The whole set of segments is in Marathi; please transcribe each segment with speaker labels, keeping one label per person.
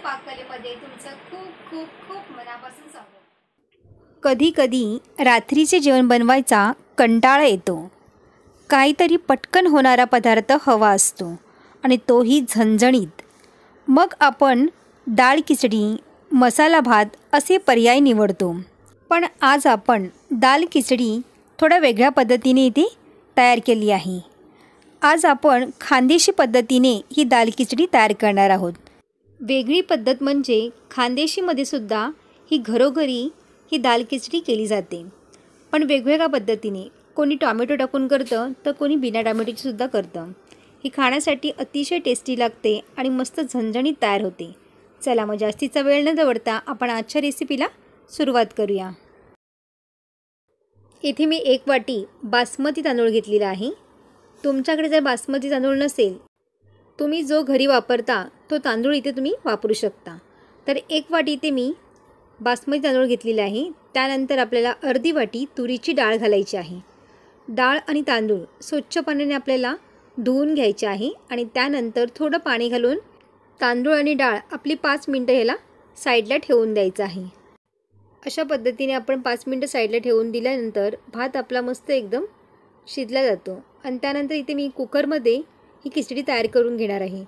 Speaker 1: पाककलेमध्ये तुमचं खूप खूप खूप मनापासून स्वागत।
Speaker 2: कधी कधी रात्रीचे जेवण बनवायचा कंटाळा येतो। काहीतरी पटकन होणारा पदार्थ हवा असतो आणि तोही झणझणीत। मग आपण डाळ खिचडी, मसाला भात असे पर्याय निवडतो। पण आज आपण डाळ खिचडी थोड्या वेगळ्या पद्धतीने इथे तयार केली आहे। आज आपण खानदेशी पद्धतीने ही डाळ खिचडी तयार करणार आहोत। वेगळी पद्धत म्हणजे खानदेशीमध्ये सुद्धा ही घरोघरी ही डाळ खिचडी केली जाते, पण वेगवेगळ्या पद्धतीने। कोणी टोमॅटो टाकून करतं तर कोणी बिना टोमॅटोची सुद्धा करतं। ही खाण्यासाठी अतिशय टेस्टी लागते आणि मस्त झणझणीत तयार होते। चला मग जास्तीचा वेळ न दवडता आपण आजच्या रेसिपीला सुरुवात करूया। इथे मी 1 वाटी बासमती तांदूळ घेतलेला आहे। तुमच्याकडे जर बासमती तांदूळ नसेल, तुम्ही जो घरी वापरता तो तांदूळ इथे तुम्ही वापरू शकता। तर 1 वाटी इथे मी बासमती तांदूळ घेतलेला आहे। त्यानंतर आपल्याला अर्धी वाटी तुरीची डाळ घालायची आहे। डाळ आणि तांदूळ स्वच्छ पाण्याने आपल्याला धुवून घ्यायचे आहे आणि त्यानंतर थोडं पाणी घालून तांदूळ आणि डाळ आपली 5 मिनिटं ह्याला साईडला ठेवून द्यायचं आहे। अशा पद्धतीने आपण 5 मिनिटं साईडला ठेवून दिल्यानंतर भात आपला मस्त एकदम शिजला जातो आणि त्यानंतर इथे मी कुकरमध्ये ही खिचडी तयार करून घेणार आहे।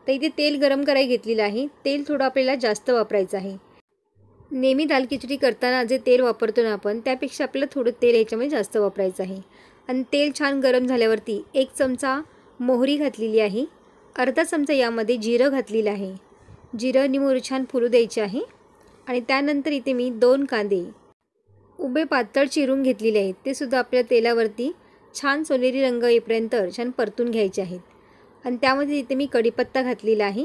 Speaker 2: तर इथे तेल गरम करायला घेतलेलं आहे। तेल थोडं आपल्याला जास्त वापरायचं आहे। नेहमी डाळ खिचडी करताना जे तेल वापरतो ना आपण, त्यापेक्षा आपल्याला थोडं तेल याच्यामध्ये जास्त वापरायचं आहे। आणि तेल छान गरम झाल्यावरती 1 चमचा मोहरी घातलेली आहे। अर्धा चमचा यामध्ये जिरं घातलेलं आहे। जिरं आणि मोहरी छान फुलू द्यायचे आहे आणि त्यानंतर इथे मी 2 कांदे उभे पातळ चिरून घेतलेले आहेत। ते सुद्धा आपल्या तेलावरती छान सोनेरी रंग येईपर्यंत छान परतून घ्यायचे आहेत। आणि त्यामध्ये इथे मी कढीपत्ता घातलेला आहे।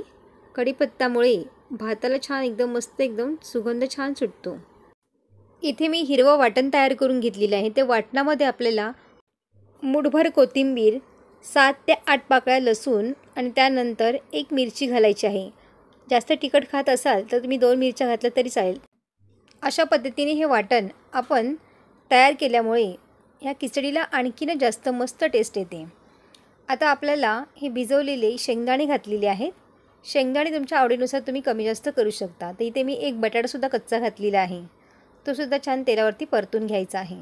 Speaker 2: कढीपत्त्यामुळे भाताला छान एकदम मस्त एकदम सुगंध छान सुटतो। इथे मी हिरवं वाटण तयार करून घेतलेलं आहे। ते वाटणामध्ये आपल्याला मुठभर कोथिंबीर, 7 ते 8 पाकळ्या लसूण आणि त्यानंतर 1 मिरची घालायची आहे। जास्त तिखट खात असाल तर तुम्ही 2 मिरच्या घातल्या तरी चालेल। अशा पद्धतीने हे वाटण आपण तयार केल्यामुळे ह्या खिचडीला आणखीन जास्त मस्त टेस्ट येते। आता आपल्याला हे भिजवलेले शेंगदाणे घातलेले आहेत। शेंगदाणे तुमच्या आवडीनुसार तुम्ही कमी जास्त करू शकता। तर इथे मी 1 बटाटासुद्धा कच्चा घातलेला आहे। तो सुद्धा छान तेलावरती परतून घ्यायचा आहे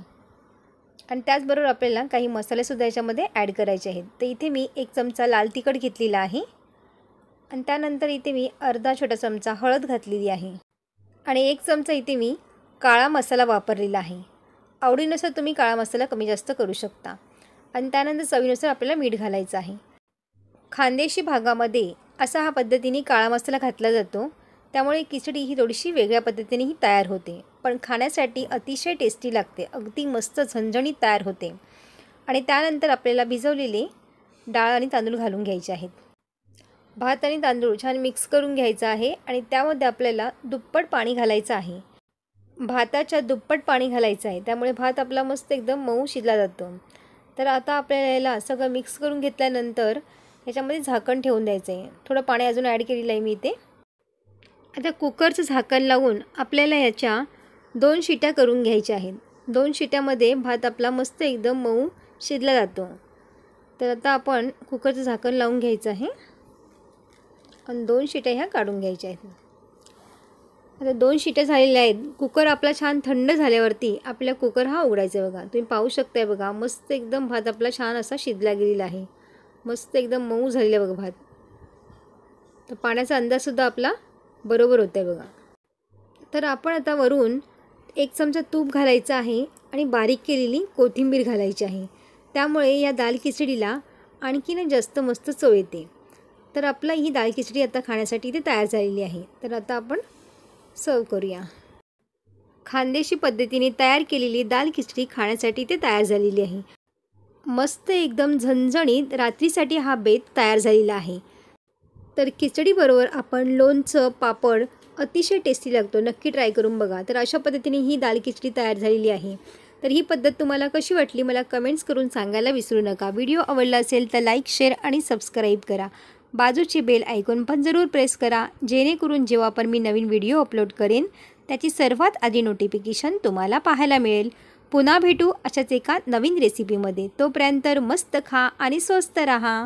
Speaker 2: आणि त्याचबरोबर आपल्याला काही मसालेसुद्धा याच्यामध्ये ॲड करायचे आहेत। तर इथे मी 1 चमचा लाल तिखट घेतलेला आहे आणि त्यानंतर इथे मी अर्धा छोटा चमचा हळद घातलेली आहे आणि 1 चमचा इथे मी काळा मसाला वापरलेला आहे। आवडीनुसार तुम्ही काळा मसाला कमी जास्त करू शकता आणि त्यानंतर चवीनुसार आपल्याला मीठ घालायचं आहे। खानदेशी भागामध्ये असा हा पद्धतीने काळा मसाला घातला जातो, त्यामुळे खिचडी ही थोडीशी वेगळ्या पद्धतीनेही तयार होते, पण खाण्यासाठी अतिशय टेस्टी लागते। अगदी मस्त झणझणीत तयार होते। आणि त्यानंतर आपल्याला भिजवलेले डाळ आणि तांदूळ घालून घ्यायचे आहेत। भात आणि तांदूळ छान मिक्स करून घ्यायचं आहे आणि त्यामध्ये आपल्याला दुप्पट पाणी घालायचं आहे। भाताच्या दुप्पट पाणी घालायचं आहे, त्यामुळे भात आपला मस्त एकदम मऊ शिजला जातो। तर आता आपल्याला याला सगळं मिक्स करून घेतल्यानंतर ह्याच्यामध्ये झाकण ठेवून द्यायचं आहे। थोडं पाणी अजून ॲड केलेलं आहे मी इथे। आता कुकरचं झाकण लावून आपल्याला ह्याच्या 2 शिट्या करून घ्यायच्या आहेत। 2 शिट्यामध्ये भात आपला मस्त एकदम मऊ शिजला जातो। तर आता आपण कुकरचं झाकण लावून घ्यायचं आहे आणि 2 शिट्या ह्या काढून घ्यायच्या आहेत। आता 2 शिट्या झालेल्या आहेत। कुकर आपला छान थंड झाल्यावरती आपला कुकर हा उघडायचा बघा। तुम्ही पाहू शकताय बघा, मस्त एकदम भात आपला छान असा शिजला गेलेला आहे। मस्त एकदम मऊ झालेला बघा भात। तर पाण्याचा अंदाजसुद्धा आपला बरोबर होत आहे बघा। तर आपण आता वरून 1 चमचा तूप घालायचं आहे आणि बारीक केलेली कोथिंबीर घालायची आहे। त्यामुळे या डाळ खिचडीला आणखीन जास्त मस्त चव येते। तर आपला ही डाळ खिचडी आता खाण्यासाठी इथे तयार झालेली आहे। तर आता आपण सर्व करूया। खानदेशी पद्धतीने तयार केलेली डाळ खिचडी खाण्यासाठी इथे तयार झालेली आहे। मस्त एकदम झणझणीत रात्रीसाठी हा बेत तयार झालेला आहे। तर खिचडीबरोबर आपण लोणचं, पापड अतिशय टेस्टी लागतो। नक्की ट्राय करून बघा। तर अशा पद्धतीने ही डाळ खिचडी तयार झालेली आहे। तर ही पद्धत तुम्हाला कशी वाटली मला कमेंट्स करून सांगायला विसरू नका। व्हिडिओ आवडला असेल तर लाईक, शेअर आणि सबस्क्राईब करा। बाजूची बेल आयकॉन पण जरूर प्रेस करा, जेणेकरून जेव्हा पण मी नवीन व्हिडिओ अपलोड करेन त्याची सर्वात आधी नोटिफिकेशन तुम्हाला पाहायला मिळेल। पुन्हा भेटू अशाच एका नवीन रेसिपीमध्ये। तोपर्यंत मस्त खा आणि स्वस्त रहा।